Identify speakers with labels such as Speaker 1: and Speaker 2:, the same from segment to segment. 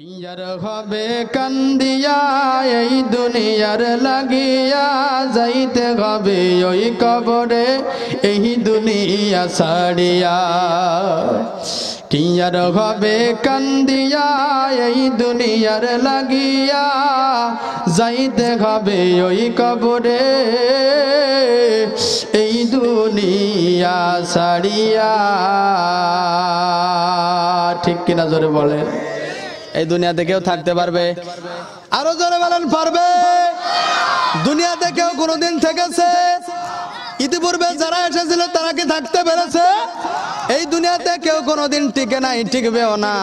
Speaker 1: ইয়ার হবে কান্দিয়া এই দুনিয়ার লাগিয়া যাইতে হবে ওই কবরে এই দুনিয়া ছাড়িয়া। কিয়ার হবে কান্দিয়া এই দুনিয়ার লাগিয়া যাইতে হবে ওই কবরে এই দুনিয়া ছাড়িয়া। ঠিক কিনা জোরে বলেন? এই দুনিয়াতে কেউ থাকতে পারবে? আরো জোরে বলেন পারবে? দুনিয়াতে কেউ কোনোদিন থেকেছে? ইতিপূর্বে যারা এসেছিল তারা কি থাকতে পেরেছে? এই দুনিয়াতে কেউ কোনোদিন টিকে নাই, টিকবেও না।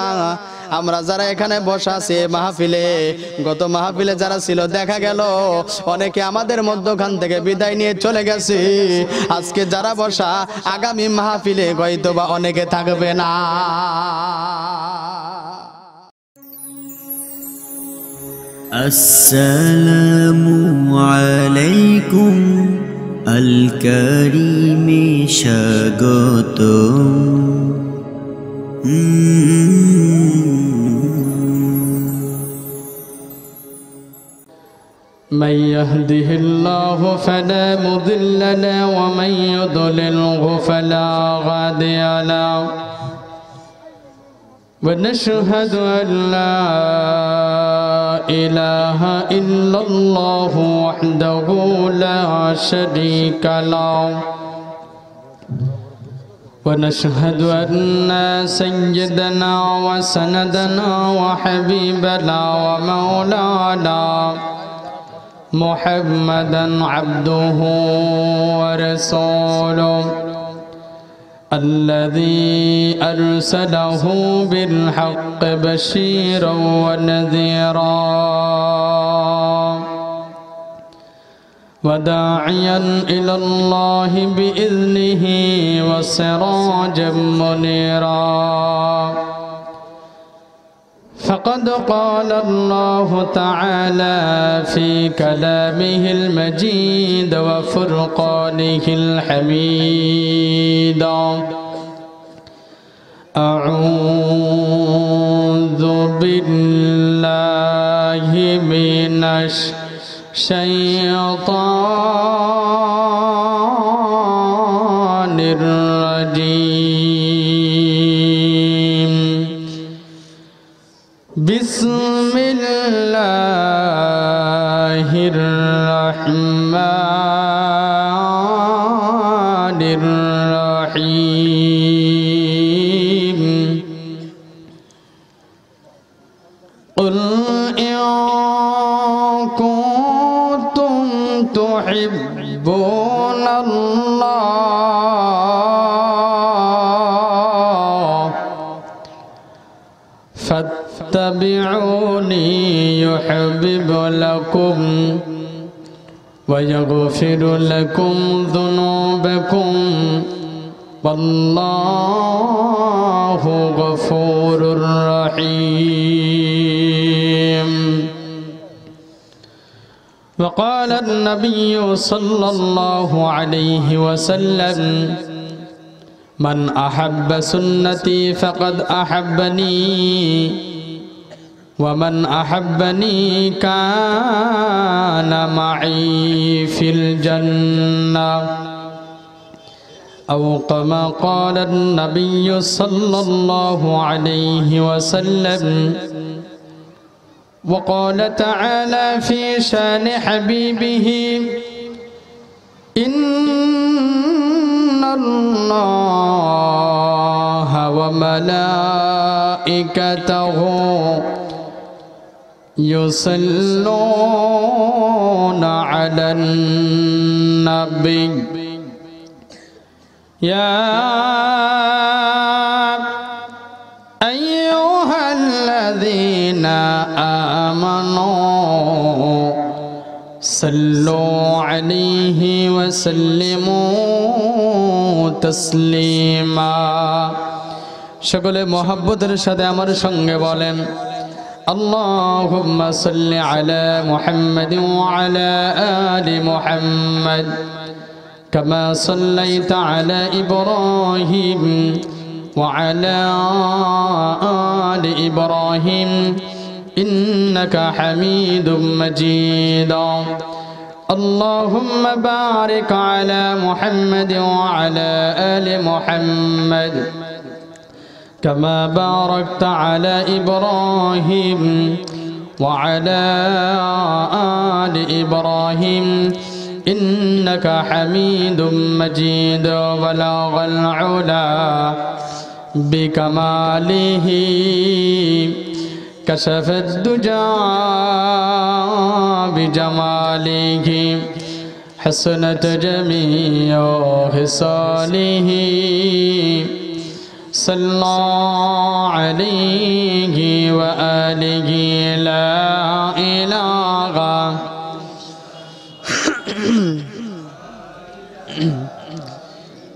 Speaker 1: আমরা যারা এখানে বসা আছি মাহফিলে, গত মাহফিলে যারা ছিল দেখা গেল অনেকে আমাদের মধ্যখান থেকে বিদায় নিয়ে চলে গেছে। আজকে যারা বসা আগামী মাহফিলে হয়তো বা অনেকে থাকবে না।
Speaker 2: আসসালামু আলাইকুম আল কারীমে স্বাগতম।
Speaker 1: من يهده الله فلا مضل له ومن يضلله فلا هادي له ونشهد أن لا إله إلا الله وحده لا شريك له ونشهد أن سيدنا وسندنا وحبيبنا ومولانا محمدا عبده ورسوله الذي أرسله بالحق بشيرا ونذيرا وداعيا إلى الله بإذنه وسراجا منيرا فقد قال الله تعالى في كلامه المجيد وفرقانه الحميد: أعوذ بالله من الشيطان الرجيم. بسم الله الرحمن الرحيم. قل إن كنتم تحبون الله فاتبعوني يحبب لكم ويغفر لكم ذنوبكم والله غفور رحيم. وقال النبي صلى الله عليه وسلم: من أحب سنتي فقد أحبني ومن أحبني كان معي في الجنة أو كما قال النبي صلى الله عليه وسلم. وقال تعالى في شان حبيبه: إن الله وملائكته يصلون على النبي يا أيها الذين آمنوا صلوا عليه وسلموا تسليما. সকলে মহব্বতের সাথে আমার সঙ্গে বলেন: اللهم صل على محمد وعلى آل محمد كما صليت على إبراهيم وعلى آل إبراهيم إنك حميد مجيد اللهم بارك على محمد وعلى آل محمد كما باركت على إبراهيم وعلى آل إبراهيم إنك حميد مجيد بلغ العلا بكماله كشف الدجى بجماله حسنت جميع خصاله صلى عليه وآله لا إله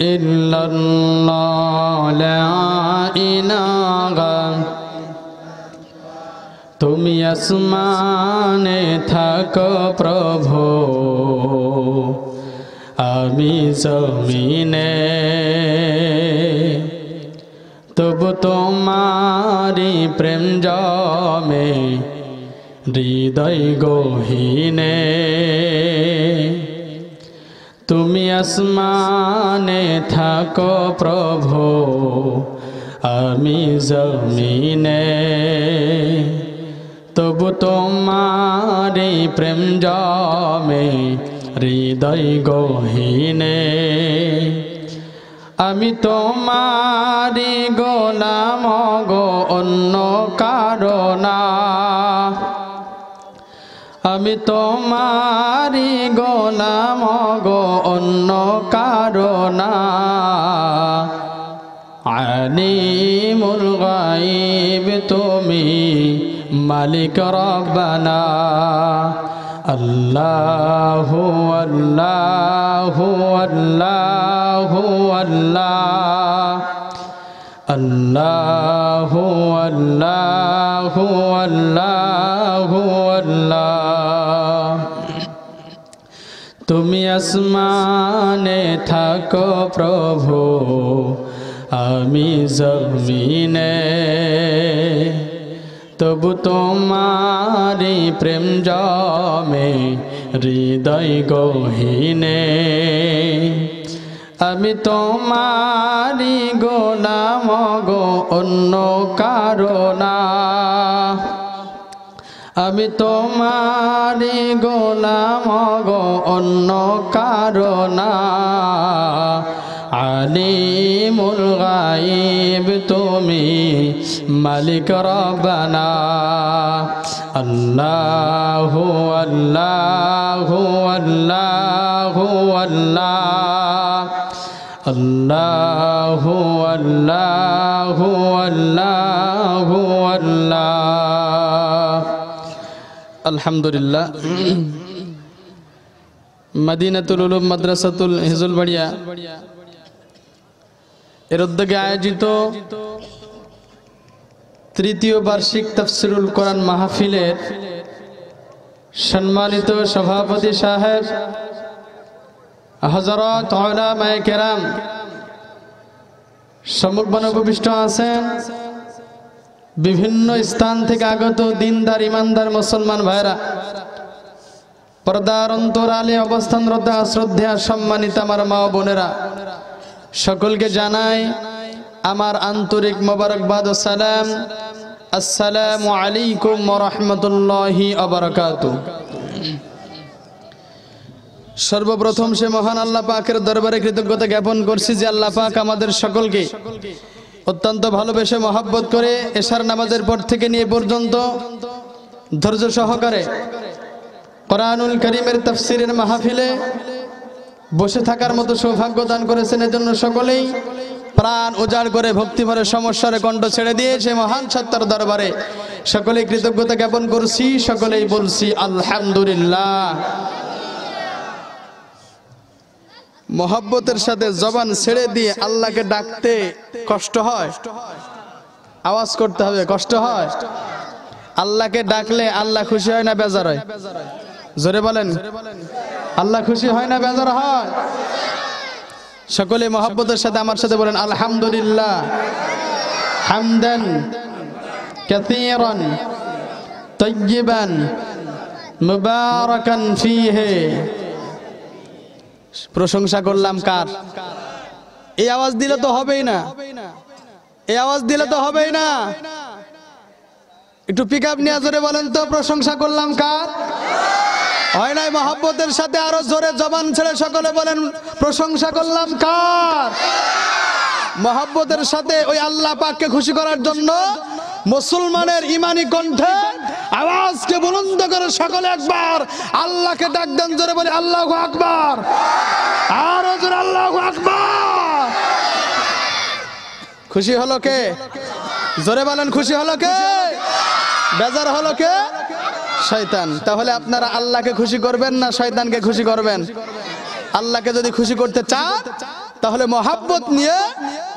Speaker 1: إلا الله لا إله তুমি আসমানে থাকো প্রভু আমি জমিনে তবু তোমারি প্রেম জমে হৃদয় গহীনে তুমি আসমানে থাকো প্রভু আমি জমিনে তবু তোমারি প্রেম জমে হৃদয় গহীনে আমি তোমারি গোলাম গো অন্য কারো না আমি তোমারি গোলাম গো অন্য কারো না আলিমুল গায়ব তুমি মালিক রব্বানা আল্লাহু আল্লাহু আল্লাহু আল্লাহ আল্লাহু আল্লাহু আল্লাহু আল্লাহ তুমি আসমানে থাকো প্রভু আমি জমিনে তবু তোমারি প্রেম জমে হৃদয় গহীনে আমি তোমারি গোলাম গো অন্য কারো না আমি তোমারি গোলাম গো অন্য কারো না আলিমুল গায়ব তুমি মালিক রব্বানা আল্লাহু আল্লাহু আল্লাহু আল্লাহ আল্লাহু আল্লাহু আল্লাহু আল্লাহ আলহামদুলিল্লাহ মদিনাতুল উলুম মাদ্রাসাতুল হিজুল বাড়িয়া এর উদ্যোগে আয়োজিত তৃতীয় বার্ষিক তাফসিরুল কোরআন মাহফিলের সম্মানিত সভাপতি সাহেব হযরত উলামায়ে কেরাম সম্মুখে উপবিষ্ট আছেন বিভিন্ন স্থান থেকে আগত দিনদার ইমানদার মুসলমান ভাইরা পর্দার অন্তরালে অবস্থানরত শ্রদ্ধেয় সম্মানিত আমার মা ও বোনেরা সকলকে জানাই আমার আন্তরিক মোবারকবাদ ও সালাম আসসালামু আলাইকুম ওয়া রাহমাতুল্লাহি ওয়া বারাকাতুহু সর্বপ্রথম সে মহান আল্লাহ পাকের দরবারে কৃতজ্ঞতা জ্ঞাপন করছি যে আল্লাহ পাক আমাদের সকলকে অত্যন্ত ভালোবেসে মহব্বত করে এশার নামাজের পর থেকে নিয়ে পর্যন্ত ধৈর্য সহকারে কোরআনুল কারীমের তাফসীরের মাহফিলে বসে থাকার মতো সৌভাগ্য দান করেছেন এজন্য সকলেই প্রাণ উজাড় করে ভক্তি ভরে সমস্যার কণ্ঠ ছেড়ে দিয়ে সে মহান সত্তার দরবারে সকলেই কৃতজ্ঞতা জ্ঞাপন করছি সকলেই বলছি আলহামদুলিল্লাহ মোহাব্বতের সাথে জবান ছেড়ে দিয়ে আল্লাহকে ডাকতে কষ্ট হয় আওয়াজ করতে হবে কষ্ট হয় আল্লাহকে ডাকলে আল্লাহ খুশি হয় না বেজার হয় জোরে বলেন আল্লাহ খুশি হয় না বেজার হয় সকলে মোহাব্বতের সাথে আমার সাথে বলেন আলহামদুলিল্লাহ হামদান কাসীরান তাইয়িবান মুবারাকান ফীহি। প্রশংসা করলাম কার? এই আওয়াজ দিলে তো হবেই না, এই আওয়াজ দিলে তো হবেই না। একটু পিক আপ নিয়ে জোরে বলেন তো, প্রশংসা করলাম কার? হয় নাই? মহব্বতের সাথে আরো জোরে জবান ছেড়ে সকলে বলেন, প্রশংসা করলাম কার? মহব্বতের সাথে ওই আল্লাহ পাককে খুশি করার জন্য মুসলমানের ইমানি কণ্ঠে আওয়াজকে বুলন্দ করে সকলে একবার আল্লাহকে ডাক দেন, জোরে বলে আল্লাহু আকবার, আরো জোরে আল্লাহু আকবার। খুশি হলো কে? জোরে বলেন, খুশি হলো কে? বেজার হলো কে? শয়তান। তাহলে আপনারা আল্লাহকে খুশি করবেন না শয়তানকে খুশি করবেন? আল্লাহকে যদি খুশি করতে চান তাহলে মহাব্বত নিয়ে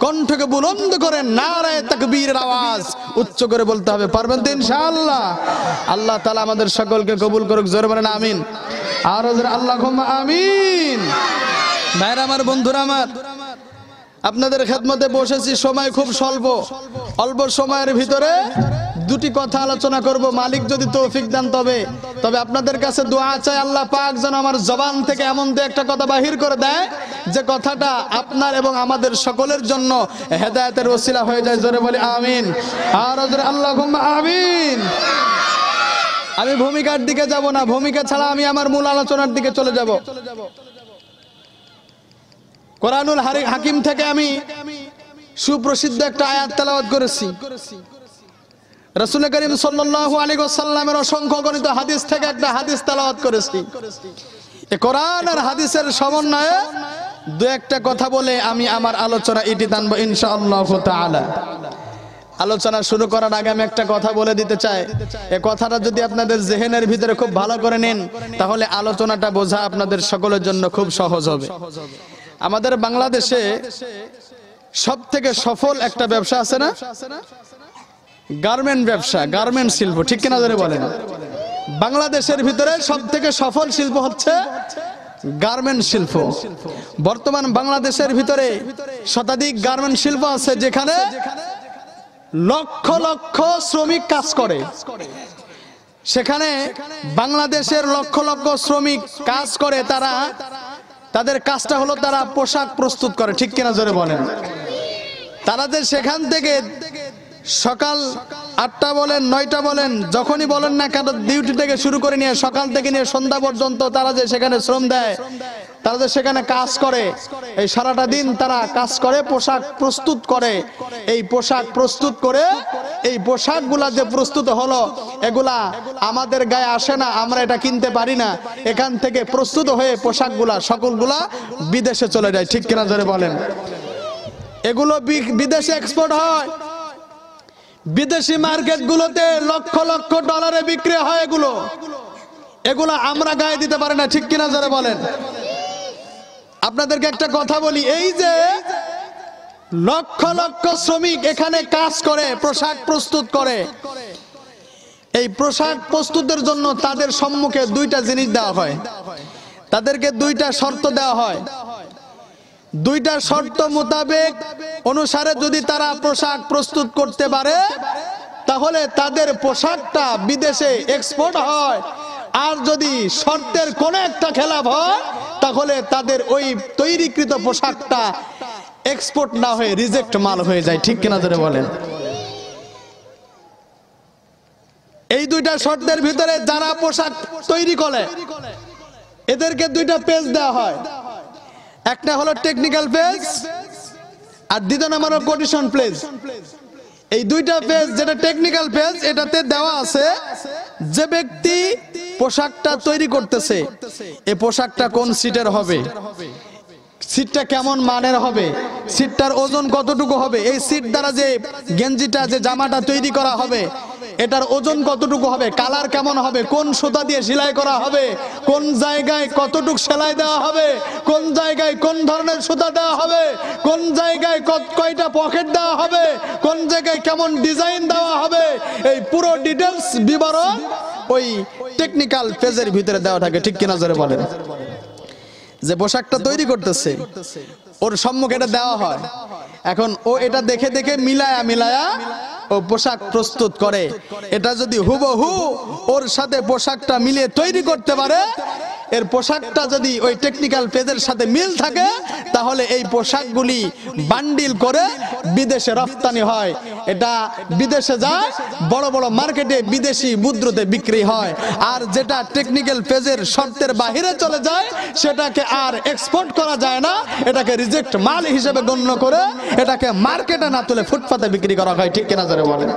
Speaker 1: কণ্ঠকে বুলন্দ করে নারায়ে তাকবীরের আওয়াজ উচ্চ করে বলতে হবে। পারবেন তো ইনশাআল্লাহ? আল্লাহ তাআলা আমাদের সকলকে কবুল করুক, জোরে বলেন আমিন, আর জোরে আল্লাহুম্মা আমিন। ভাইরা আমার, বন্ধুরা আমার, আপনাদের খেদমতে বসেছি, সময় খুব স্বল্প, অল্প সময়ের ভিতরে দুটি কথা আলোচনা করব, মালিক যদি তৌফিক দেন তবে আপনাদের কাছে দোয়া চাই, আল্লাহ পাক যেন আমার জবান থেকে এমন একটা কথা বাহির করে দেয় যে কথাটা আপনার এবং আমাদের সকলের জন্য হেদায়েতের ওসিলা হয়ে যায়। জোরে বলি আমিন, আর জোরে আল্লাহুম্মা আমিন। আমি ভূমিকার দিকে যাব না, ভূমিকা ছাড়া আমি আমার মূল আলোচনার দিকে চলে যাব। কোরআনুল হাকিম থেকে আমি সুপ্রসিদ্ধ একটা আয়াত তেলাওয়াত করেছি। রাসূল করিম সাল্লাল্লাহু আলাইহি ওয়াসাল্লামের অসংখ্য গণিত হাদিস থেকে একটা হাদিস তেলাওয়াত করেছি। এই কোরআন আর হাদিসের সমন্বয়ে দু একটা কথা বলে আমি আমার আলোচনা ইতি টানব ইনশাআল্লাহ তাআলা। আলোচনা শুরু করার আগে আমি একটা কথা বলে দিতে চাই, এই কথাটা যদি আপনাদের জেহেনের ভিতরে খুব ভালো করে নেন তাহলে আলোচনাটা বোঝা আপনাদের সকলের জন্য খুব সহজ হবে। আমাদের বাংলাদেশে সব থেকে সফল একটা ব্যবসা আছে না? গার্মেন্ট ব্যবসা, গার্মেন্ট শিল্প, ঠিক কিনা ধরে বলেন? বাংলাদেশের ভিতরে সব থেকে সফল শিল্প হচ্ছে গার্মেন্ট শিল্প। বর্তমান বাংলাদেশের ভিতরে শতাধিক গার্মেন্ট শিল্প আছে যেখানে লক্ষ লক্ষ শ্রমিক কাজ করে। সেখানে বাংলাদেশের লক্ষ লক্ষ শ্রমিক কাজ করে, তাদের কাজটা হলো তারা পোশাক প্রস্তুত করে, ঠিক কিনা জোরে বলেন? তারা যে সেখান থেকে সকাল 8টা বলেন 9টা বলেন যখনই বলেন না কেন, ডিউটি থেকে শুরু করে নিয়ে সকাল থেকে নিয়ে সন্ধ্যা পর্যন্ত তারা যে সেখানে শ্রম দেয়, তারা যে সেখানে কাজ করে, এই সারাটা দিন তারা কাজ করে, পোশাক প্রস্তুত করে। এই পোশাক প্রস্তুত করে এই পোশাকগুলা যে প্রস্তুত হলো এগুলা আমাদের গায়ে আসে না, আমরা এটা কিনতে পারি না। এখান থেকে প্রস্তুত হয়ে পোশাকগুলা সকলগুলা বিদেশে চলে যায়, ঠিক কিনা জোরে বলেন? এগুলো বিদেশে এক্সপোর্ট হয়, বিদেশি মার্কেটগুলোতে লক্ষ লক্ষ ডলারে বিক্রি হয়। এগুলো আমরা গায়ে দিতে পারি না, ঠিক কিনা জোরে বলেন? আপনাদেরকে একটা কথা বলি, এই যে লক্ষ লক্ষ শ্রমিক এখানে কাজ করে, পোশাক প্রস্তুত করে, এই পোশাক প্রস্তুতের জন্য তাদের সম্মুখে দুইটা জিনিস দেওয়া হয়, তাদেরকে দুইটা শর্ত দেওয়া হয়। দুইটা শর্ত মোতাবেক অনুসারে যদি তারা পোশাক প্রস্তুত করতে পারে তাহলে তাদের পোশাকটা বিদেশে এক্সপোর্ট হয়। আর যদি শর্তের কোন একটা খেলাপ হয় তাহলে তাদের ওই তৈরিকৃত পোশাকটা এক্সপোর্ট না হয়ে রিজেক্ট মাল হয়ে যায়, ঠিক কিনা ধরে বলেন? এই দুইটা শর্তের ভিতরে যারা পোশাক তৈরি করে এদেরকে দুইটা পেজ দেওয়া হয়, একটা হলো টেকনিক্যাল পেজ আর দ্বিতীয় নাম্বার হলো কন্ডিশন পেজ। এই দুইটা পেজ, যেটা টেকনিক্যাল পেজ, এটাতে দেওয়া আছে যে ব্যক্তি পোশাকটা তৈরি করতেছে এই পোশাকটা কোন সিটের হবে, সিটটা কেমন মানের হবে, সিটটার ওজন কতটুকু হবে, এই সিট দ্বারা যে গেঞ্জিটা যে জামাটা তৈরি করা হবে এটার ওজন কতটুকু হবে, কালার কেমন হবে, কোন সুতা দিয়ে সেলাই করা হবে, কোন জায়গায় কতটুকু সেলাই দেওয়া হবে, কোন জায়গায় কোন ধরনের সুতা দেওয়া হবে, কোন জায়গায় কয়টা পকেট দেওয়া হবে, কোন জায়গায় কেমন ডিজাইন দেওয়া হবে, এই পুরো ডিটেলস বিবরণ ওই টেকনিক্যাল পেজের ভিতরে দেওয়া থাকে, ঠিক কিনা জোরে বলেন? যে পোশাকটা তৈরি করতেছে ওর সম্মুখে এটা দেওয়া হয়। এখন ও এটা দেখে দেখে মিলায়া ও পোশাক প্রস্তুত করে, এটা যদি হুবহু ওর সাথে পোশাকটা মিলিয়ে তৈরি করতে পারে, এর পোশাকটা যদি ওই টেকনিক্যাল পেজের সাথে মিল থাকে, তাহলে এই পোশাকগুলি বান্ডিল করে বিদেশে রপ্তানি হয়। এটা বিদেশে যায়, বড় বড় মার্কেটে বিদেশি মুদ্রাতে বিক্রি হয়। আর যেটা টেকনিক্যাল পেজের শর্তের বাহিরে চলে যায়, সেটাকে আর এক্সপোর্ট করা যায় না, এটাকে রিজেক্ট মাল হিসেবে গণ্য করে এটাকে মার্কেটে না তুলে ফুটপাতে বিক্রি করা হয়। ঠিক কিনা জোরে বলেন?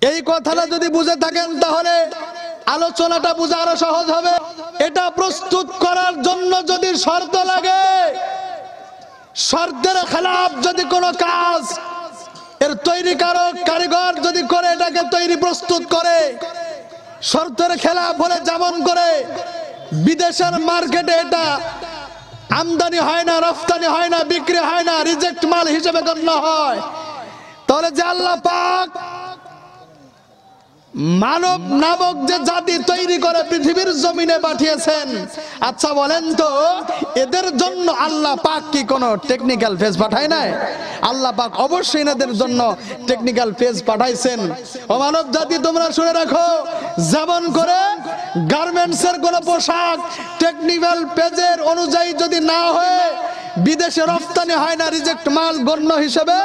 Speaker 1: এই কথাটা যদি বুঝে থাকেন, তাহলে আলোচনাটা বোঝা আরো সহজ হবে। এটা প্রস্তুত করার জন্য যদি শর্ত লাগে, শর্তের খেলাফ যদি কোনো কাজ এর তৈরিকারক কারিগর যদি করে, এটাকে তৈরি প্রস্তুত করে, শর্তের খেলাফ হলে যেমন করে বিদেশের মার্কেটে এটা আমদানি হয় না, রফতানি হয় না, বিক্রি হয় না, রিজেক্ট মাল হিসেবে গণ্য হয়, তাহলে যে আল্লাহ পাক মানব নামক যে জাতি তৈরি করে পৃথিবীর জমিনে পাঠিয়েছেন, আচ্ছা বলেন তো এদের জন্য আল্লাহ পাক কি কোনো টেকনিক্যাল পেজ পাঠায় নাই? আল্লাহ পাক অবশ্যই এদের জন্য টেকনিক্যাল পেজ পাঠাইছেন। ও মানব জাতি, তোমরা শুনে রাখো, যেমন করে গার্মেন্টসের কোনো পোশাক টেকনিক্যাল পেজের অনুযায়ী যদি না হয়ে বিদেশে রপ্তানি হয় না, রিজেক্ট মাল গণ্য হিসেবে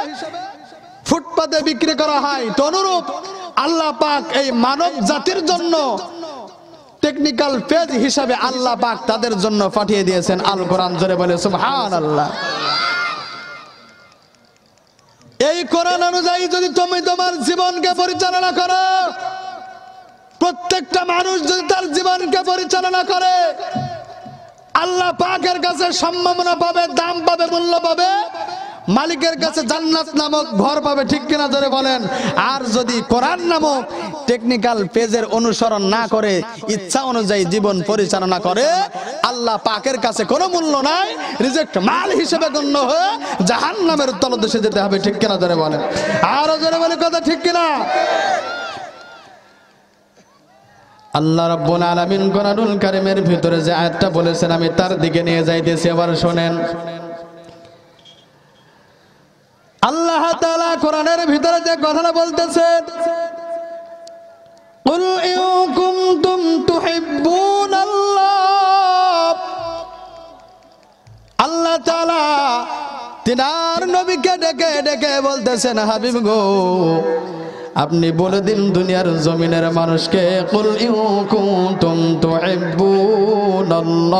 Speaker 1: ফুটপাতে বিক্রি করা হয়, তো অনুরূপ আল্লাহ পাক এই মানব জাতির জন্য টেকনিক্যাল পেজ হিসাবে আল্লাহ পাক তাদের জন্য পাঠিয়ে দিয়েছেন আল কোরআন। জোরে বলে সুবহানাল্লাহ। এই কোরআন অনুযায়ী যদি তুমি তোমার জীবনকে পরিচালনা করো, প্রত্যেকটা মানুষ যদি তার জীবনকে পরিচালনা করে, আল্লাহ পাকের কাছে সম্মাননা পাবে, দাম পাবে, মূল্য পাবে, মালিকের কাছে জান্নাত নামক ঘর পাবে। ঠিক কিনা জোরে বলেন? আর যদি কোরআন নামক টেকনিক্যাল পেজের অনুসরণ না করে ইচ্ছা অনুযায়ী জীবন পরিচালনা করে, আল্লাহ পাকের কাছে কোনো মূল্য নাই, রিজেক্ট মাল হিসেবে গণ্য হয়ে জাহান্নামের তলদেশে যেতে হবে। ঠিক কিনা জোরে বলেন? আরো জোরে বলে কথা, ঠিক কিনা? আল্লাহ রাব্বুল আলামিন কোরআনুল কারীমের ভিতরে যে আয়াতটা বলেছেন, আমি তার দিকে নিয়ে যাইতেছি, এবার শুনেন। আল্লাহ তাআলা কোরআনের ভিতরে যে কথাটা বলতেছেন, কুল ইন কুনতুম তুহিব্বুনাল্লাহ, আল্লাহ তাআলা তিনার নবীকে ডেকে ডেকে বলতেছেন, হাবিব গো, আপনি বলে দিন দুনিয়ার জমিনের মানুষকে, কুল ইন কুনতুম তুহিব্বুনাল্লাহ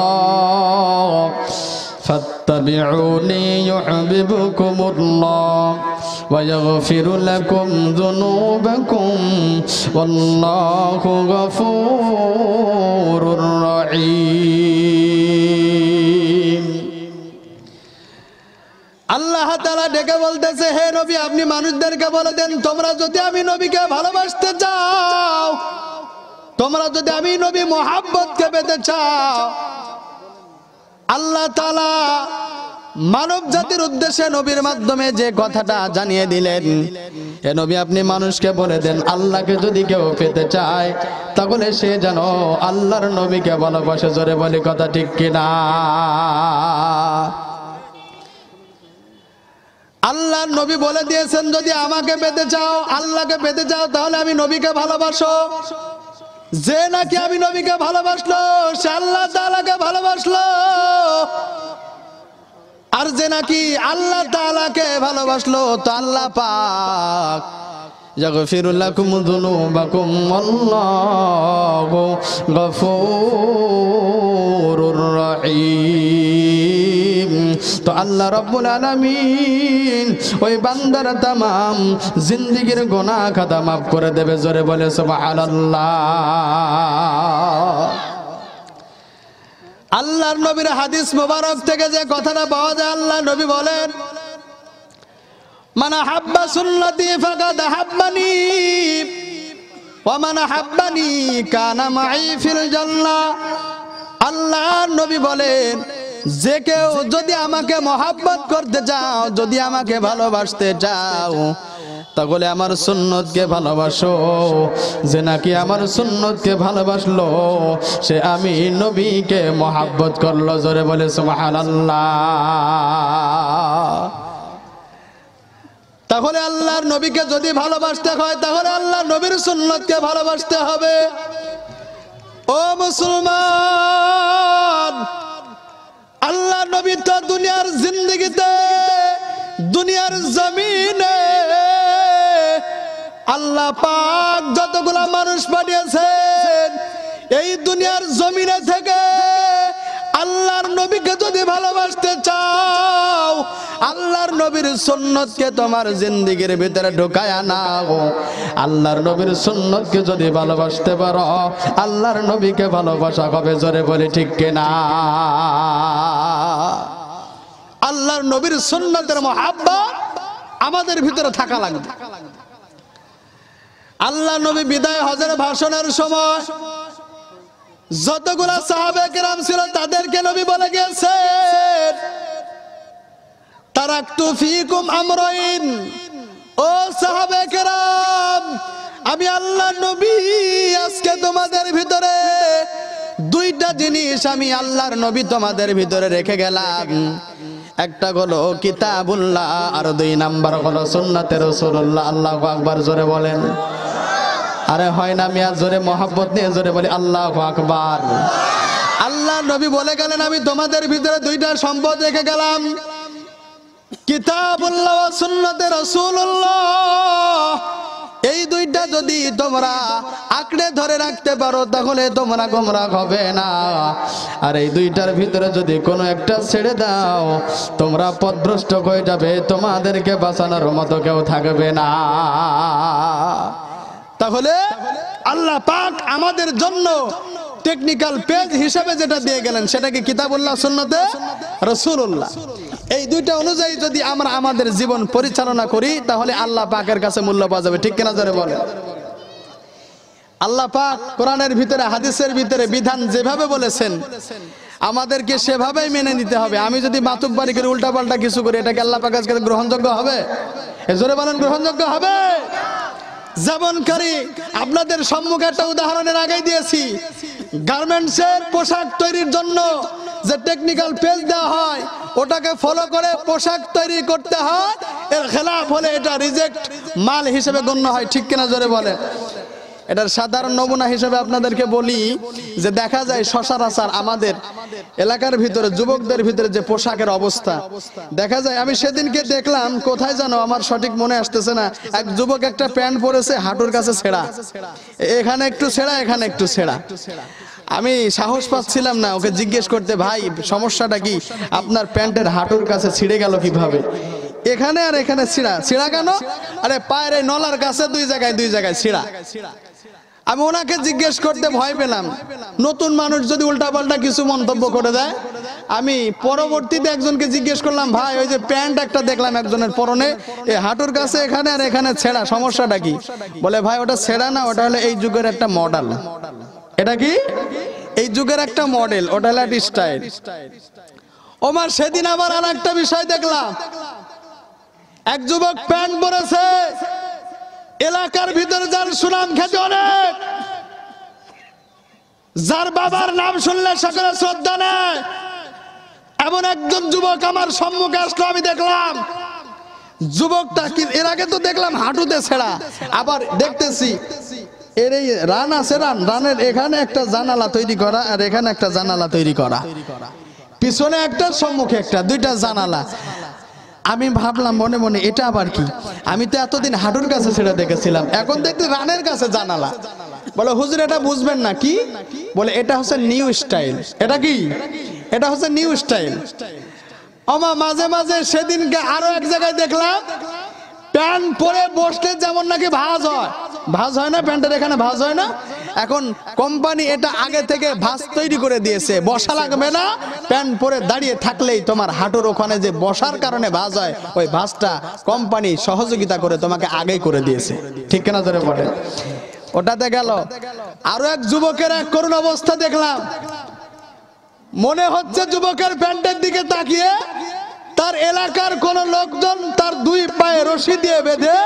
Speaker 1: ফাত্তাবিউনি ইউহিব্বুকুমুল্লাহ ওয়া ইয়াগফির লাকুম যুনুবাকুম ওয়াল্লাহু গফুরুর রহিম। আল্লাহ তাআলা ডেকে বলতেছে, হে নবী, আপনি মানুষদেরকে বলে দেন, তোমরা যদি আমি নবীকে ভালোবাসতে চাও, তোমরা যদি আমি নবী মুহাব্বতকে পেতে চাও, আল্লাহ তাআলা মানব জাতির উদ্দেশ্যে নবীর মাধ্যমে যে কথাটা জানিয়ে দিলেন, হে নবী, আপনি মানুষকে বলে দেন, আল্লাহকে যদি কেউ পেতে চায়, তাহলে সে যেন আল্লাহর নবীকে ভালোবাসে। জোরে বলি কথা, ঠিক কিনা? আল্লাহর নবী বলে দিয়েছেন, যদি আমাকে পেতে চাও, আল্লাহকে পেতে চাও, তাহলে আমি নবীকে ভালোবাসো। যে নাকি আমি নবীকে ভালোবাসলো, সে আল্লাহ তাআলাকে ভালোবাসলো। আর যে নাকি আল্লাহ তাআলাকে ভালোবাসলো, তো আল্লাহ পাক ইয়াগফিরু লাকুম যুনুবাকুম ওয়াল্লাহু গফুরুর রহিম। তো আল্লাহ রাব্বুল আলামিন ওই বান্দার তামাম জিন্দেগীর গুনাহ খাতা মাফ করে দেবে। জোরে বলে সুবহানাল্লাহ। আল্লাহর নবীর হাদিস মোবারক থেকে যে কথাটা পাওয়া যায়, আল্লাহ নবী বলেন, মান হাব্বা সুন্নতি ফাকাদ হাব্বানি ওয়া মান হাব্বানি কানা মাই ফিল জান্নাহ। আল্লাহর নবী বলেন, যে কেউ যদি আমাকে মহব্বত করতে চাও, যদি আমাকে ভালোবাসতে চাও, তাহলে আমার সুন্নতকে ভালোবাসো। যে নাকি আমার সুন্নতকে ভালোবাসলো, সে আমি নবীকে মহব্বত করলো। জোরে বলে সুবহানাল্লাহ। তাহলে আল্লাহর নবীকে যদি ভালোবাসতে হয় তাহলে আল্লাহর নবীর সুন্নতকে ভালোবাসতে হবে। ও মুসলমান, আল্লাহর নবী তো দুনিয়ার জিন্দেগিতে, দুনিয়ার জমিনে আল্লাহ পাক যতগুলা মানুষ পাঠিয়েছেন, এই দুনিয়ার জমিনে থেকে আল্লাহর নবীকে যদি ভালোবাসতে চাও, আল্লাহর নবীর সুন্নতকে তোমার জিন্দেগির ভিতরে ঢুকায়া নাও। আল্লাহর নবীর সুন্নতকে যদি ভালোবাসতে পারো, আল্লাহর নবীকে ভালোবাসা হবে। জোরে বলি ঠিক কিনা? আল্লাহর নবীর সুন্নতের মুহাব্বত আমাদের ভিতরে থাকা লাগবে। আল্লাহ নবী বিদায় হজের ভাষণের সময় যতগুলা সাহাবে কেরাম ছিল তাদেরকে নবী বলে গিয়েছেন, তারাকতু ফিকুম আমরাইন। ও সাহাবে কেরাম, আমি আল্লাহ নবী আজকে তোমাদের ভিতরে দুইটা জিনিস আমি আল্লাহর নবী তোমাদের ভিতরে রেখে গেলাম। একটা হলো কিতাবুল্লাহ, আর 2 নাম্বার হলো সুন্নাতে রাসূলুল্লাহ। আল্লাহু আকবার, জোরে বলেন। আরে হয় না মিয়া? জোরে মহব্বত নিয়ে জোরে বলি আল্লাহু আকবার। আল্লাহ নবী বলে গেলেন, আমি তোমাদের ভিতরে দুইটা সম্পদ রেখে গেলাম, কিতাবুল্লাহ ওয়া সুন্নাতে রাসূলুল্লাহ। এই দুইটা যদি তোমরা আঁকড়ে ধরে রাখতে পারো তাহলে তোমরা গোমরাহ হবে না। আর এই দুইটার ভিতরে যদি কোনো একটা ছেড়ে দাও, তোমরা পথভ্রষ্ট হয়ে যাবে, তোমাদেরকে বাঁচানোর মতো কেউ থাকবে না। তাহলে আল্লাহ পাক আমাদের জন্য টেকনিক্যাল পেজ হিসেবে যেটা দিয়ে গেলেন সেটা কি কিতাবুল্লাহ, সুন্নতে রাসূলুল্লাহ। এই দুইটা অনুযায়ী যদি আমরা আমাদের জীবন পরিচালনা করি তাহলে আল্লাহ পাকের কাছে মূল্য পাওয়া যাবে। ঠিক কিনা জোরে বলেন? আল্লাহ পাক কোরআনের ভিতরে, হাদিসের ভিতরে বিধান যেভাবে বলেছেন আমাদেরকে সেভাবেই মেনে নিতে হবে। আমি যদি মাতুব্বারি করে উল্টাপাল্টা কিছু করি, এটা কি আল্লাহ পাকের কাছে গ্রহণযোগ্য হবে? জোরে বলেন, গ্রহণযোগ্য হবে? যেমনকারী আপনাদের সম্মুখে একটা উদাহরণের আগেই দিয়েছি, গার্মেন্টসের পোশাক তৈরির জন্য যে টেকনিক্যাল পেজ দেওয়া হয় ওটাকে ফলো করে পোশাক তৈরি করতে হয়, এর খেলাফ হলে এটা রিজেক্ট মাল হিসেবে গণ্য হয়। ঠিক কিনা জোরে বলে? এটার সাধারণ নমুনা হিসেবে আপনাদেরকে বলি যে দেখা যায় সচরাচর আমাদের এলাকার ভিতরে যুবকদের ভিতরে যে পোশাকের অবস্থা দেখা যায়, আমি সেদিনকে দেখলাম কোথায় জানো, আমার সঠিক মনে আসতেছে না, এক যুবক একটা প্যান্ট পরেছে হাঁটুর কাছে ছেঁড়া, এখানে একটু ছেঁড়া এখানে একটু ছেঁড়া। আমি সাহস পাচ্ছিলাম না ওকে জিজ্ঞেস করতে, ভাই সমস্যাটা কি? আপনার প্যান্টের হাঁটুর কাছে ছিঁড়ে গেল কিভাবে? এখানে আর এখানে ছিঁড়া। ছিঁড়া কেন? আরে পায়ের এই নলার কাছে দুই জায়গায় ছিঁড়া। আমি ওনাকে জিজ্ঞেস করতে ভয় পেলাম, নতুন মানুষ যদি উল্টাপাল্টা কিছু মন্তব্য করে দেয়। আমি পরবর্তীতে একজনকে জিজ্ঞেস করলাম, ভাই ওই যে প্যান্ট একটা দেখলাম একজনের পরনে, এই হাঁটুর কাছে এখানে আর এখানে ছেঁড়া, সমস্যাটা কি? বলে ভাই ওটা ছেঁড়া না, ওটা হলো এই যুগের একটা মডেল। এটা কি? এই যুগের একটা মডেল, ওটা হলো একটা স্টাইল। ওমার সেদিন আবার আর একটা বিষয় দেখলাম, এক যুবক প্যান্ট পরেছে, এলাকার ভিতরে যার সুনাম খ্যাতি অনেক, যার বাবার নাম শুনলে সকলে শ্রদ্ধা নেয়, এমন একজন যুবক আমার সম্মুখে আসলো। আমি দেখলাম যুবকটা কি, এর আগে তো দেখলাম হাঁটুতে ছেঁড়া, আবার দেখতেছি এর এই রান আছে, রানের এখানে একটা জানালা তৈরি করা আর এখানে একটা জানালা তৈরি করা, পিছনে একটা সম্মুখে একটা, দুইটা জানালা। আমি ভাবলাম মনে মনে এটা আবার কি? আমি তো এতদিন হাঁটুর কাছে ছেড়ে দেখেছিলাম, এখন দেখতে রানের কাছে জানালা। বলে হুজুর এটা বুঝবেন না কি? বলে এটা হচ্ছে নিউ স্টাইল। এটা কি? এটা হচ্ছে নিউ স্টাইল। আমা মাঝে মাঝে সেদিনকে আরো এক জায়গায় দেখলাম প্যান্ট পরে বসলে যেমন নাকি ভাঁজ হয়, ভাঁজ হয় না প্যান্টের এখানে, ভাঁজ হয় না? এখন কোম্পানি এটা আগে থেকে ভাঁজ তৈরি করে দিয়েছে, বসা লাগবে না, প্যান্ট পরে দাঁড়িয়ে থাকলেই তোমার হাঁটুর ওখানে যে বসার কারণে ভাঁজ হয়, ওই ভাঁজটা কোম্পানি সহযোগিতা করে তোমাকে আগেই করে দিয়েছে। ঠিক কিনা ধরে বলে? ওটাতে গেল। আরো এক যুবকের এক করুণ অবস্থা দেখলাম, মনে হচ্ছে যুবকের প্যান্টের দিকে তাকিয়ে তার এলাকার কোন লোকজন তার দুই পায়ে রশি দিয়ে বেঁধে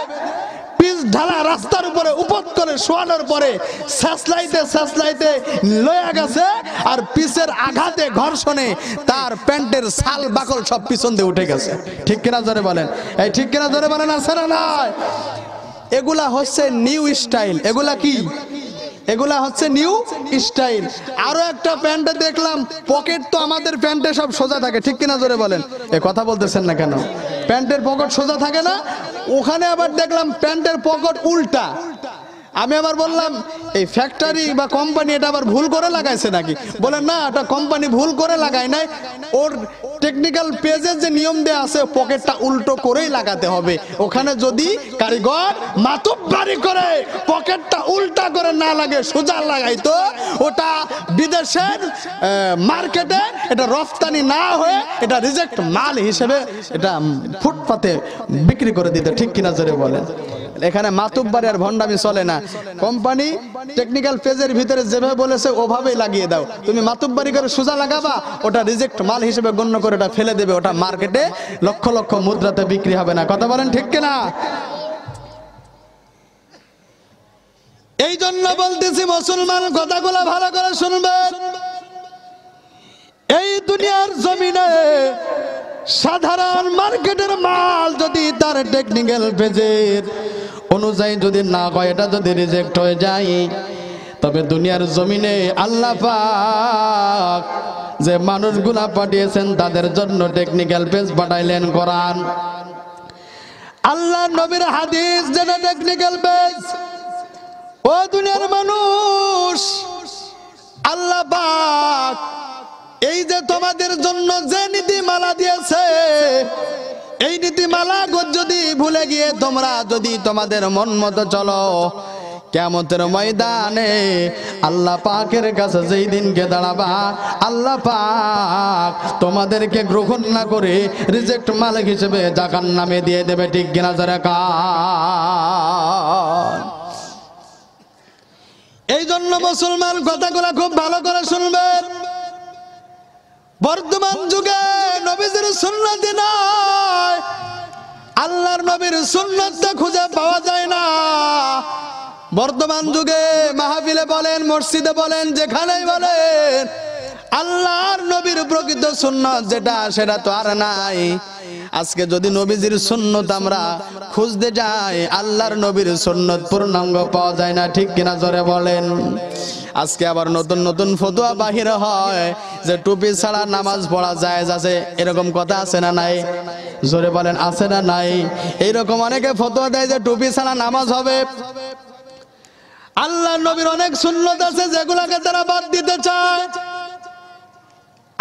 Speaker 1: পিচ ঢালা রাস্তার উপরে উপর করে শোয়ানোর পরে স্যাঁচলাইতে লয়ে গেছে, আর পিচের আঘাতে ঘর্ষণে তার প্যান্টের ছাল বাকল সব পিছন দিয়ে উঠে গেছে। ঠিক কিনা জোরে বলেন, এই ঠিক কিনা জোরে বলেন, আছে না নাই? এগুলা হচ্ছে নিউ স্টাইল। এগুলা কি? এগুলা হচ্ছে নিউ স্টাইল। আরো একটা প্যান্টে দেখলাম পকেট, তো আমাদের প্যান্টে সব সোজা থাকে, ঠিক কিনা জোরে বলেন? এ কথা বলতেছেন না কেন? প্যান্টের পকেট সোজা থাকে না, ওখানে আবার দেখলাম প্যান্টের পকেট উল্টা। আমি আবার বললাম এই ফ্যাক্টরি বা কোম্পানি এটা আবার ভুল করে লাগাইছে নাকি? বলেন না, এটা কোম্পানি ভুল করে লাগায় নাই, ওর টেকনিক্যাল পেজের যে নিয়ম দেয়া আছে পকেটটা উল্টো করেই লাগাতে হবে। ওখানে যদি কারিগর মাতুব্বারি করে পকেটটা উল্টা করে না লাগে সোজা লাগাইতো, ওটা বিদেশের মার্কেটে এটা রফতানি না হয়ে এটা রিজেক্ট মাল হিসেবে এটা ফুটপাতে বিক্রি করে দিতে। ঠিক কিনা জোরে বলেন? এখানে মাতুব্বারি আর ভন্ডামি চলে না। কোম্পানি টেকনিক্যাল পেজের ভিতরে যেভাবে বলেছে ওভাবেই লাগিয়ে দাও। তুমি মাতুব্বারি করে সোজা লাগাবা, ওটা রিজেক্ট মাল হিসেবে গণ্য করে ওটা ফেলে দেবে, ওটা মার্কেটে লক্ষ লক্ষ মুদ্রাতে বিক্রি হবে না। কথা বলেন ঠিক কিনা? এই জন্য বলতেছি মুসলমান কথাগুলো ভালো করে শুনবেন। এই দুনিয়ার জমিনে সাধারণ মার্কেটের মাল যদি তার টেকনিক্যাল পেজের অনুযায়ী যদি না হয়, এটা যদি রিজেক্ট হয়ে যায়, তবে দুনিয়ার জমিনে আল্লাহ পাক যে মানুষগুলা পাঠিয়েছেন তাদের জন্য টেকনিক্যাল পেজ পাঠাইলেন কোরআন। আল্লাহ নবীর হাদিস যেটা টেকনিক্যাল পেজ। ও দুনিয়ার মানুষ, আল্লাহ পাক এই যে তোমাদের জন্য যে নীতিমালা দিয়েছে, এই নীতিমালা যদি ভুলে গিয়ে তোমরা যদি তোমাদের মন মতো চলো, কিয়ামতের ময়দানে আল্লাহ পাকের কাছে যেই দিনকে দাঁড়াবা, আল্লাহ পাক তোমাদেরকে গ্রহণ না করে রিজেক্ট মালিক হিসেবে জাহান্নামে দিয়ে দেবে। ঠিক কিনা যারা কান? এই জন্য মুসলমান কথাগুলো খুব ভালো করে শুনবেন। বর্তমান যুগে নবীজির সুন্নাত নাই, আল্লাহর নবীর সুন্নাতটা খুঁজে পাওয়া যায় না। বর্তমান যুগে মাহফিলে বলেন, মসজিদে বলেন, যেখানেই বলেন, আল্লাহর নবীর প্রকৃত সুন্নাত যেটা সেটা তো আর নাই। আজকে যদি নবীজির সুন্নাত আমরা খুঁজতে যাই, আল্লাহর নবীর সুন্নাত পূর্ণাঙ্গ পাওয়া যায় না। ঠিক কিনা জোরে বলেন? আজকে আবার নতুন নতুন ফতোয়া বাহির হয় যে টুপি ছাড়া নামাজ পড়া যায় আছে, এরকম কথা আছে না নাই? জোরে বলেন, আছে না নাই? এইরকম অনেকে ফতোয়া দেয় যে টুপি ছাড়া নামাজ হবে। আল্লাহ নবীর অনেক সুন্নাত আছে যেগুলাকে তারা বাদ দিতে চায়।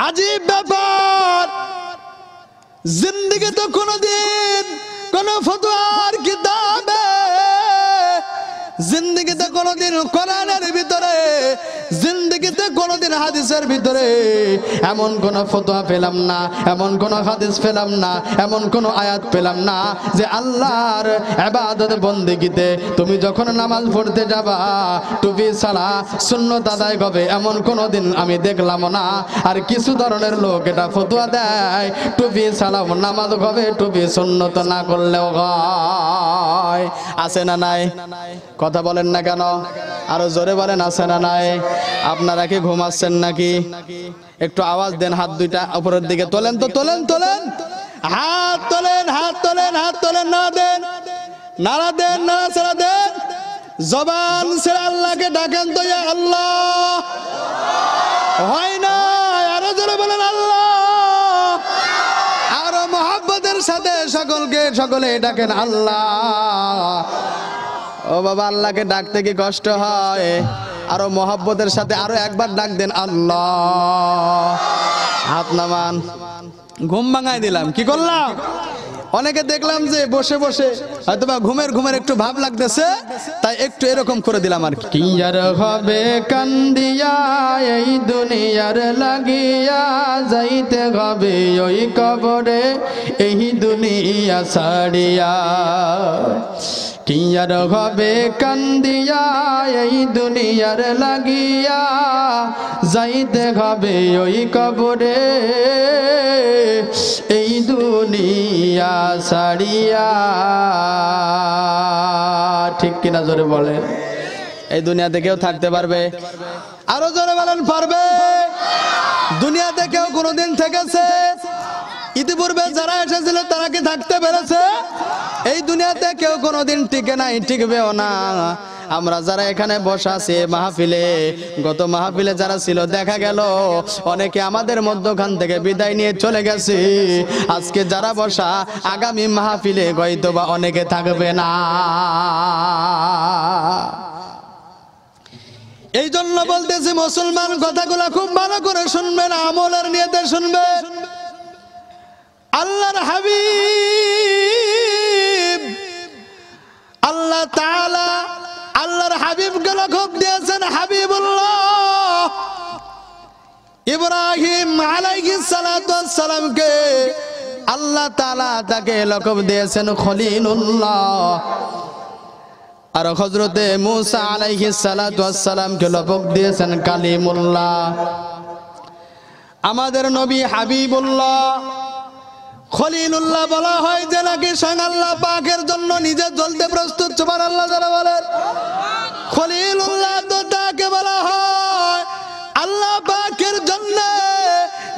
Speaker 1: আজীব ব্যাপার। জিন্দেগিতে কোনদিন কোন ফতোয়ার কিতাবে, জিন্দেগিতে কোনদিন কোরআনের ভিতরে, জিন্দেগিতে কোনদিন হাদিসের ভিতরে এমন কোন ফতোয়া পেলাম না, এমন কোন হাদিস পেলাম না, এমন কোন আয়াত পেলাম না যে আল্লাহর ইবাদত বন্দেগিতে তুমি যখন নামাজ পড়তে যাবা টুপি ছাড়া সুন্নাত আদায় হবে, এমন কোনদিন আমি দেখলাম না। আর কিছু ধরনের লোক এটা ফতোয়া দেয় টুপি ছাড়াও নামাজ হবে, টুপি সুন্নাত না করলেও হয়। আছে না নাই? কথা বলেন না কেন? আরো জোরে বলেন, আছে না নাই? আপনারা কি ঘুমাচ্ছেন নাকি? একটু আওয়াজ দেন, হাত দুইটা উপরের দিকে তোলেন তো, তোলেন তোলেন, হাত তোলেন, হাত তোলেন, হাত তোলেন, না দেন, নাড়া দেন, নাড়া ছেড়া দেন, জবান ছেড়ে আল্লাহকে ডাকেন তো, ইয়া আল্লাহ। হয় না? আরো জোরে বলেন আল্লাহ। আরো মহব্বতের সাথে সকলে ডাকেন আল্লাহ। ও বাবা, আল্লাহকে ডাকতে কি কষ্ট হয়? আরো মহব্বতের সাথে আরো একবার ডাক দেন আল্লাহ। হাত নামান। ঘুম ভাঙাই দিলাম, কি করলাম? অনেকে দেখলাম যে বসে বসে হয়তোবা ঘুমের একটু ভাব লাগতেছে, তাই একটু এরকম করে দিলাম আর কি। আর হবে কান্দিয়া এই দুনিয়ার লাগিয়া, যাইতে হবে ওই কবরে এই দুনিয়া ছাড়িয়া। কি আর হবে কান্দিয়া এই দুনিয়ার লাগিয়া, যাইতে হবে ওই কবরে এই দুনিয়া ছাড়িয়া। ঠিক কিনা জোরে বলে? এই দুনিয়াতে কেউ থাকতে পারবে? আরো জোরে বলেন, পারবে? দুনিয়াতে কেউ কোনোদিন থেকেছে? ইতিপূর্বে যারা এসেছিল তারা কি থাকতে পেরেছে? এই দুনিয়াতে কেউ কোনোদিন টিকে নাই, টিকবেও না। আমরা যারা এখানে বসা আছি মাহফিলে, গত মাহফিলে যারা ছিল দেখা গেল অনেকে আমাদের মধ্যখান থেকে বিদায় নিয়ে চলে গেছে। আজকে যারা বসা আগামী মাহফিলে হয়তোবা অনেকে থাকবে না। এই জন্য বলতেছি মুসলমান কথাগুলো খুব ভালো করে শুনবেন, আমলের নিয়তে শুনবেন। আল্লাহর হাবিব আল্লাহ তাআলা আল্লাহর হাবিবকে লকব দিয়েছেন হাবিবুল্লাহ। ইব্রাহিম আলাইহিস সালাতু ওয়াস সালামকে আল্লাহ তাআলা তাকে লকব দিয়েছেন খলিলুল্লাহ। আর হযরতে মূসা আলাইহিস সালাতু ওয়াস সালামকে লকব দিয়েছেন কালিমুল্লাহ। আমাদের নবী হাবিবুল্লাহ খলিলুল্লাহ বলা হয় যে নাকি স্বয়ং আল্লাহ পাকের জন্য নিজে জ্বলতে প্রস্তুত। সুবহানাল্লাহ যারা বলেন। খলিলুল্লাহ তো তাকে বলা হয় আল্লাহ পাকের জন্য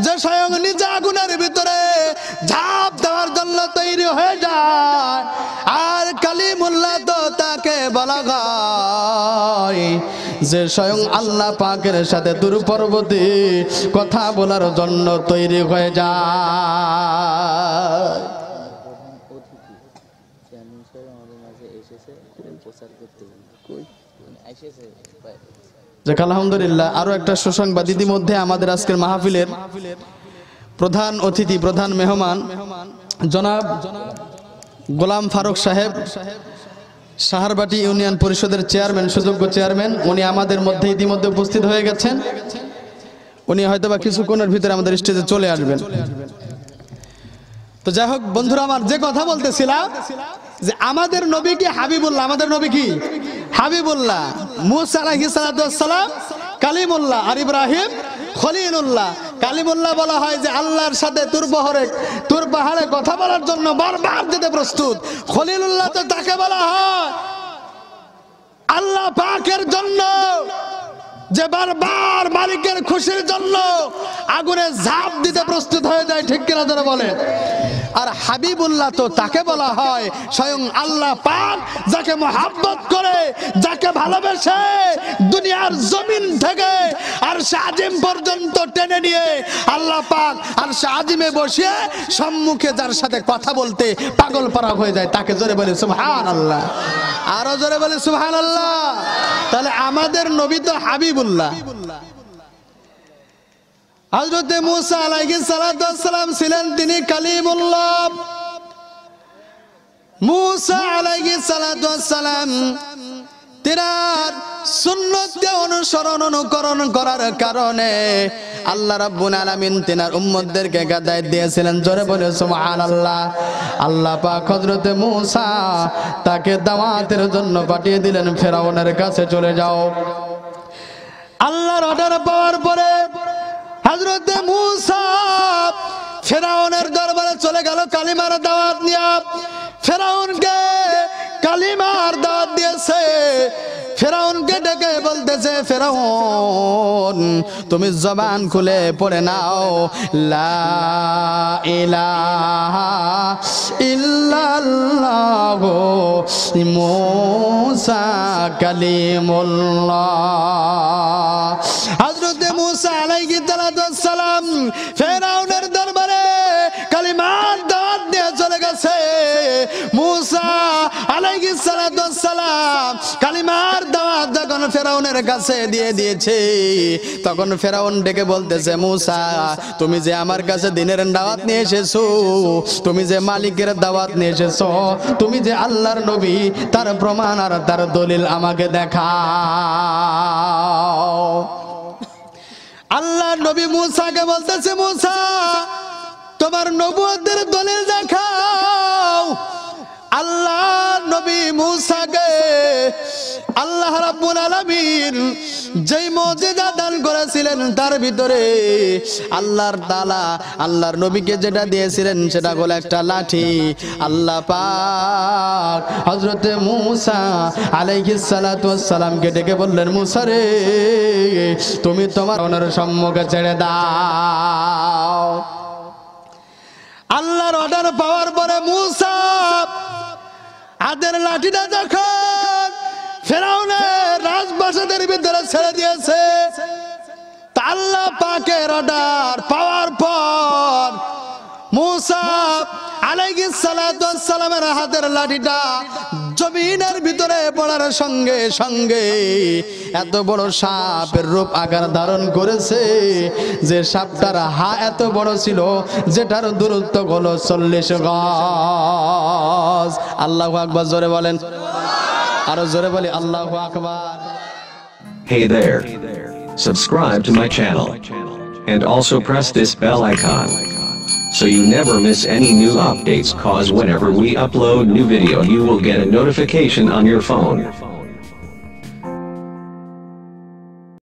Speaker 1: যে স্বয়ং নিজে আগুনের ভিতরে ঝাঁপ দেওয়ার জন্য তৈরি হয়ে যায়। আর কালিমুল্লাহ তো তাকে বলা হয় যে স্বয়ং আল্লাহ পাকের সাথে দূর পর্বতে কথা বলার জন্য তৈরি হয়ে যায়। আলহামদুলিল্লাহ, আরো একটা সুসংবাদ। ইতিমধ্যে আমাদের আজকের মাহফিলের প্রধান অতিথি, প্রধান মেহমান জনাব গোলাম ফারুক সাহেব, সাহারবাটি ইউনিয়ন পরিষদের চেয়ারম্যান, সুযোগ্য চেয়ারম্যান, উনি আমাদের মধ্যে ইতিমধ্যে উপস্থিত হয়ে গেছেন। উনি হয়তোবা কিছুক্ষণের ভিতরে আমাদের স্টেজে চলে আসবেন। তো যাই হোক বন্ধুরা আমার, যে কথা বলতেছিলাম যে আমাদের নবী কি হাবিবুল্লাহ, আমাদের নবী কি হাবিবুল্লাহ। মূসা আলাইহিস সালাতু ওয়াস সালাম কালিমুল্লাহ, আর ইব্রাহিম খলিলুল্লাহ। কালিমুল্লাহ বলা হয় যে আল্লাহর সাথে তুর পাহাড়ে কথা বলার জন্য বারবার যেতে প্রস্তুত। খলিলুল্লাহ তো তাকে বলা হয় আল্লাহ পাকের জন্য যে বারবার মালিকের খুশির জন্য আগুনে ঝাঁপ দিতে প্রস্তুত হয়ে যায়। ঠিক কিনা যারা বলে? আর হাবিবুল্লাহ তো তাকে বলা হয় স্বয়ং আল্লাহ পাক যাকে মহব্বত করে, যাকে ভালোবেসে দুনিয়ার জমিন থেকে আরশে আজিম পর্যন্ত টেনে নিয়ে আল্লাহ পাক আরশে আজিমে বসিয়ে সম্মুখে যার সাথে কথা বলতে পাগল পারা হয়ে যায়, তাকে জোরে বলে সুবহানাল্লাহ। আরো জোরে বলে সুবহানাল্লাহ। তাহলে আমাদের নবী তো হাবিবুল্লাহ। হযরতে মূসা আলাইহিস সালাতু ওয়াস সালাম ছিলেন তিনি কালিমুল্লাহ। মূসা আলাইহিস সালাতু ওয়াস সালাম তিনার সুন্নতকে অনুকরণ করার কারণে আল্লাহ রাব্বুল আলামিন তিনার উম্মতদেরকে হেদায়েত দিয়েছিলেন। জোরে বলে সুবহানাল্লাহ। আল্লাহ পাক হযরতে মূসা তাকে দাওয়াতের জন্য পাঠিয়ে দিলেন ফেরাউনের কাছে, চলে যাও। আল্লাহর অর্ডার পাওয়ার পরে হযরতে মূসা ফেরাউনের দরবারে চলে গেল কালিমার দাওয়াত নিয়ে। ফেরাউনকে কালিমার দাওয়াত দিয়েছে। ফেরাউনকে ডেকে বলতেছে, ফেরাউন তুমি জবান খুলে পড়ে নাও লা ইলাহা ইল্লাল্লাহু মূসা কালিমুল্লাহ। হযরতে মূসা আলাইহিস সালাম ফেরাউনের দরবারে কালিমার দাওয়াত দিয়ে চলে গেছে। মূসা আলাইহিস সালাম কালিমার দাওয়াত যখন ফেরাউনের কাছে দিয়ে দিয়েছে, তখন ফেরাউন ডেকে বলতেছে, মূসা তুমি যে আমার কাছে দিনের দাওয়াত নিয়ে এসেছো, তুমি যে মালিকের দাওয়াত নিয়ে এসেছো, তুমি যে আল্লাহর নবী, তার প্রমাণ আর তার দলিল আমাকে দেখাও। আল্লাহর নবী মূসাকে বলতেছে, মূসা তোমার নবুয়তের দলিল দেখাও। আল্লাহ নবী মুসাকে আল্লাহ রাব্বুল আলামিন যেই মুজিজা দান করেছিলেন তার ভিতরে আল্লাহর তাআলা আল্লাহর নবীকে যেটা দিয়েছিলেন সেটা হলো একটা লাঠি। আল্লাহ পাক হযরতে মুসা আলাইহিস সালাতু ওয়াস সালামকে ডেকে বললেন, মুসা রে তুমি তোমার ওনার সম্মুখে ছেড়ে দাও। আল্লাহর অর্ডার পাওয়ার পরে মুসা হাতের লাঠিটা যখন ফেরাউনের রাজপ্রাসাদের ভিতরে ছেড়ে দিয়েছে, তা আল্লাহ পাকের অর্ডার পাওয়ার পর মুসা আলাইহিস সালাতু ওয়াস সালামের হাতের লাঠিটা জমিনের ভিতরে পড়ার সঙ্গে সঙ্গে এত বড় সাপের রূপ আকার ধারণ করেছে যে সাপটার এত বড় ছিল যেটার দূরত্ব হলো 40 গজ। আল্লাহু আকবার, জোরে বলেন, আরো জোরে বলি আল্লাহু আকবার।
Speaker 3: Hey there. Subscribe to my channel. And also press this bell icon, so you never miss any new updates, cause whenever we upload new video you will get a notification on your phone.